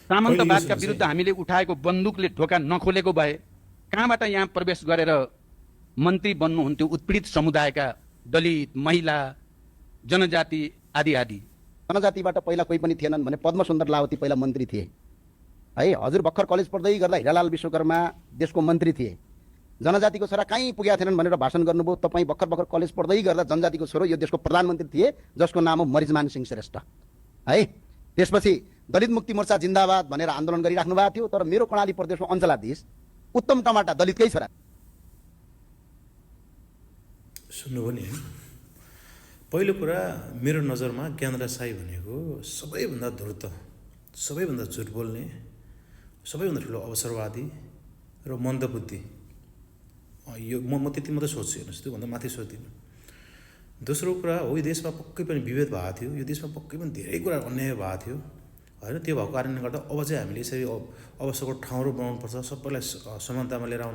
कहिले यो सामन्तवादका सुन्नुहोस् है। विरुद्ध हामीले उठाएको बन्दुकले ढोका नखोलेको भए कहाँबाट यहाँ प्रवेश गरेर मन्त्री बन्नुहुन्थ्यो उत्पीडित समुदायका दलित, महिला, जनजाति आदि आदि। जनजातिबाट पहिला कोही पनि थिएनन् भने पद्मसुन्दर लावती पहिला मन्त्री थिए है। हजुर भर्खर कलेज पढ्दै गर्दा हिरालाल विश्वकर्मा देशको मन्त्री थिए। जनजातिको छोरा कहीँ पुगेका थिएनन् भनेर भाषण गर्नुभयो। तपाईँ भर्खर कलेज पढ्दै गर्दा जनजातिको छोरो यो देशको प्रधानमन्त्री थिए, जसको नाम हो मरिजमान सिंह श्रेष्ठ है। त्यसपछि दलित मुक्ति मोर्चा जिन्दाबाद भनेर आन्दोलन गरिराख्नु भएको थियो। तर मेरो कर्णाली प्रदेशको अञ्चलाधीश उत्तम टमाटा दलितकै छोरा। सुन्नुभयो नि है। पहिलो कुरा, मेरो नजरमा ज्ञानराज शाही भनेको सबैभन्दा धूर्त, सबैभन्दा झुट बोल्ने, सबैभन्दा ठुलो अवसरवादी र मन्दबुद्धि। यो म त्यति मात्रै सोच्छु, हेर्नुहोस्, त्योभन्दा माथि सोच्दिनँ। दोस्रो कुरा हो, यो देशमा पक्कै पनि विभेद भएको थियो, यो देशमा पक्कै पनि धेरै कुरा अन्याय भएको थियो होइन। त्यो भएको कारणले गर्दा अब चाहिँ हामीले यसरी अवसरको ठाउँहरू बनाउनुपर्छ, सबैलाई समानतामा लिएर आउनु